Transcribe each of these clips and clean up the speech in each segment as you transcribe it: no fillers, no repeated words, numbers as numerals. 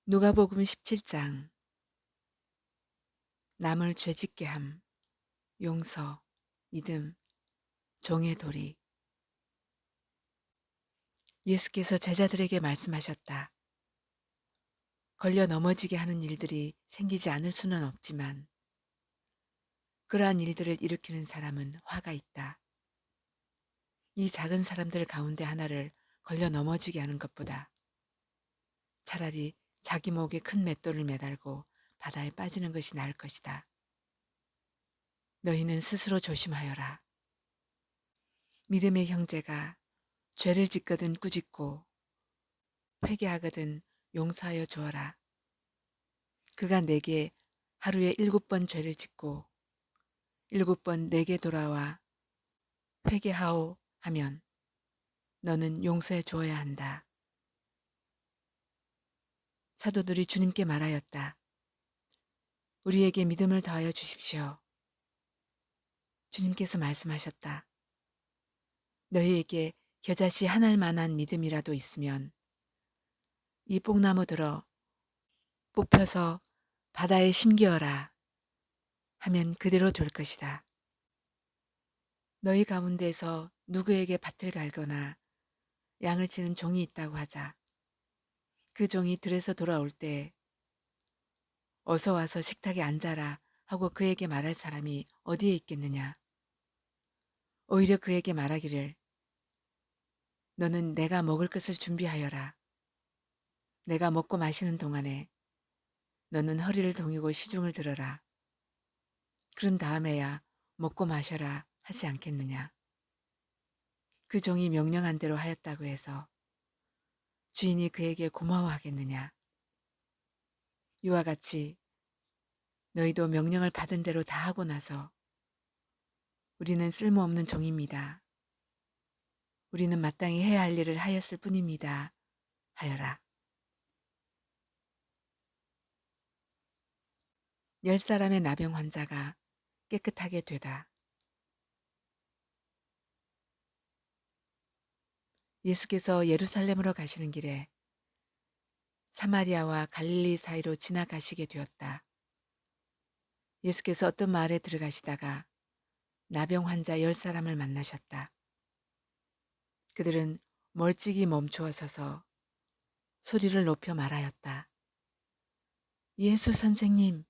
누가복음 17장. 남을 죄짓게 함, 용서, 믿음, 종의 도리. 예수께서 제자들에게 말씀하셨다. 걸려 넘어지게 하는 일들이 생기지 않을 수는 없지만 그러한 일들을 일으키는 사람은 화가 있다. 이 작은 사람들 가운데 하나를 걸려 넘어지게 하는 것보다 차라리 자기 목에 큰 맷돌을 매달고 바다에 빠지는 것이 나을 것이다. 너희는 스스로 조심하여라. 믿음의 형제가 죄를 짓거든 꾸짖고 회개하거든 용서하여 주어라. 그가 내게 하루에 7번 죄를 짓고 7번 내게 돌아와 회개하오 하면 너는 용서해 주어야 한다. 사도들이 주님께 말하였다. 우리에게 믿음을 더하여 주십시오. 주님께서 말씀하셨다. 너희에게 겨자씨 한 알만한 믿음이라도 있으면 이 뽕나무 들어 뽑혀서 바다에 심기어라 하면 그대로 될 것이다. 너희 가운데서 누구에게 밭을 갈거나 양을 치는 종이 있다고 하자. 그 종이 들에서 돌아올 때 어서 와서 식탁에 앉아라 하고 그에게 말할 사람이 어디에 있겠느냐. 오히려 그에게 말하기를 너는 내가 먹을 것을 준비하여라. 내가 먹고 마시는 동안에 너는 허리를 동이고 시중을 들어라. 그런 다음에야 먹고 마셔라 하지 않겠느냐. 그 종이 명령한 대로 하였다고 해서 주인이 그에게 고마워하겠느냐. 이와 같이 너희도 명령을 받은 대로 다 하고 나서 우리는 쓸모없는 종입니다. 우리는 마땅히 해야 할 일을 하였을 뿐입니다. 하여라. 10사람의 나병 환자가 깨끗하게 되다. 예수께서 예루살렘으로 가시는 길에 사마리아와 갈릴리 사이로 지나가시게 되었다. 예수께서 어떤 마을에 들어가시다가 나병 환자 10사람을 만나셨다. 그들은 멀찍이 멈추어 서서 소리를 높여 말하였다. 예수 선생님,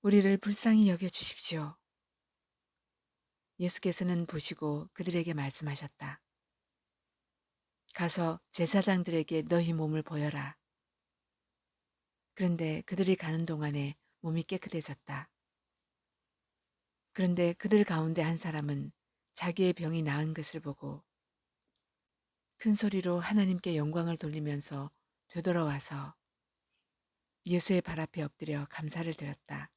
우리를 불쌍히 여겨 주십시오. 예수께서는 보시고 그들에게 말씀하셨다. 가서 제사장들에게 너희 몸을 보여라. 그런데 그들이 가는 동안에 몸이 깨끗해졌다. 그런데 그들 가운데 한 사람은 자기의 병이 나은 것을 보고 큰 소리로 하나님께 영광을 돌리면서 되돌아와서 예수의 발 앞에 엎드려 감사를 드렸다.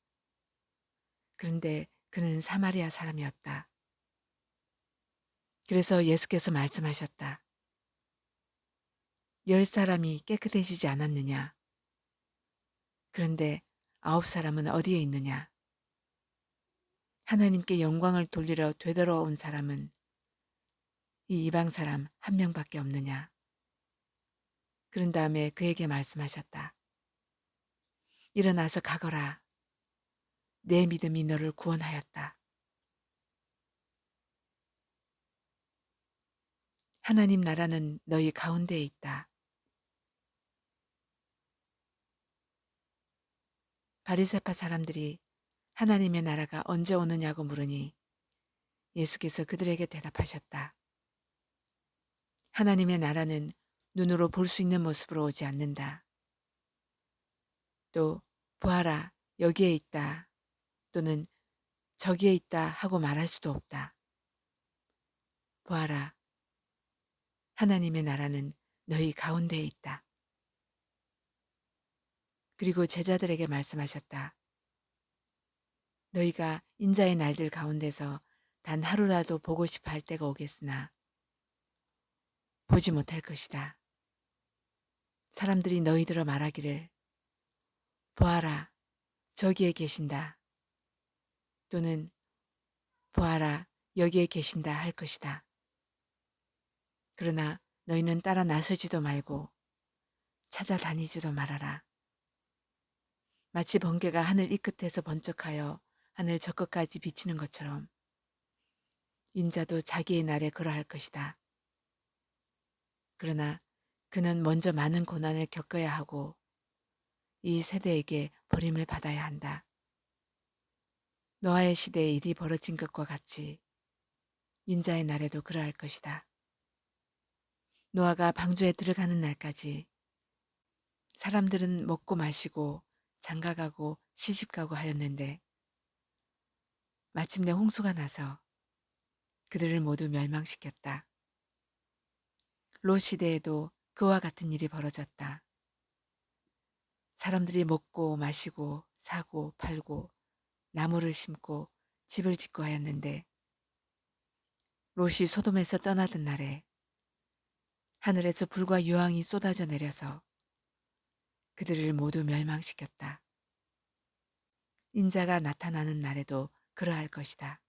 그런데 그는 사마리아 사람이었다. 그래서 예수께서 말씀하셨다. 10사람이 깨끗해지지 않았느냐? 그런데 9사람은 어디에 있느냐? 하나님께 영광을 돌리러 되돌아온 사람은 이 이방 사람 한 명밖에 없느냐? 그런 다음에 그에게 말씀하셨다. 일어나서 가거라. 내 믿음이 너를 구원하였다. 하나님 나라는 너희 가운데에 있다. 바리새파 사람들이 하나님의 나라가 언제 오느냐고 물으니 예수께서 그들에게 대답하셨다. 하나님의 나라는 눈으로 볼 수 있는 모습으로 오지 않는다. 또 보아라 여기에 있다 또는 저기에 있다 하고 말할 수도 없다. 보아라 하나님의 나라는 너희 가운데에 있다. 그리고 제자들에게 말씀하셨다. 너희가 인자의 날들 가운데서 단 하루라도 보고 싶어 할 때가 오겠으나 보지 못할 것이다. 사람들이 너희들어 말하기를 보아라 저기에 계신다 또는 보아라 여기에 계신다 할 것이다. 그러나 너희는 따라 나서지도 말고 찾아다니지도 말아라. 마치 번개가 하늘 이 끝에서 번쩍하여 하늘 저 끝까지 비치는 것처럼 인자도 자기의 날에 그러할 것이다. 그러나 그는 먼저 많은 고난을 겪어야 하고 이 세대에게 버림을 받아야 한다. 노아의 시대에 일이 벌어진 것과 같이 인자의 날에도 그러할 것이다. 노아가 방주에 들어가는 날까지 사람들은 먹고 마시고 장가가고 시집가고 하였는데 마침내 홍수가 나서 그들을 모두 멸망시켰다. 롯 시대에도 그와 같은 일이 벌어졌다. 사람들이 먹고 마시고 사고 팔고 나무를 심고 집을 짓고 하였는데 롯이 소돔에서 떠나던 날에 하늘에서 불과 유황이 쏟아져 내려서 그들을 모두 멸망시켰다. 인자가 나타나는 날에도 그러할 것이다.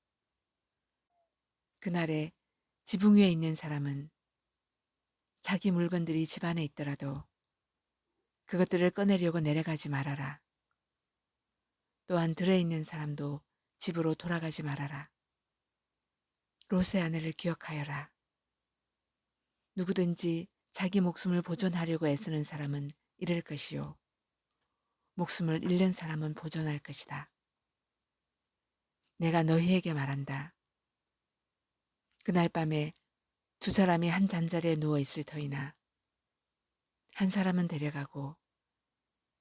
그날에 지붕 위에 있는 사람은 자기 물건들이 집 안에 있더라도 그것들을 꺼내려고 내려가지 말아라. 또한 들에 있는 사람도 집으로 돌아가지 말아라. 롯의 아내를 기억하여라. 누구든지 자기 목숨을 보존하려고 애쓰는 사람은 잃을 것이요. 목숨을 잃는 사람은 보존할 것이다. 내가 너희에게 말한다. 그날 밤에 두 사람이 한 잠자리에 누워 있을 터이나 한 사람은 데려가고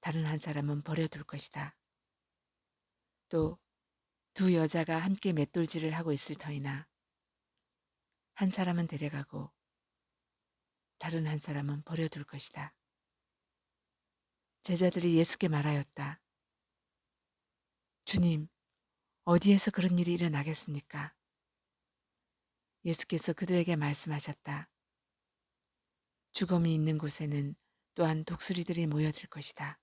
다른 한 사람은 버려둘 것이다. 또 두 여자가 함께 맷돌질을 하고 있을 터이나 한 사람은 데려가고 다른 한 사람은 버려둘 것이다. 제자들이 예수께 말하였다. 주님, 어디에서 그런 일이 일어나겠습니까? 예수께서 그들에게 말씀하셨다. 죽음이 있는 곳에는 또한 독수리들이 모여들 것이다.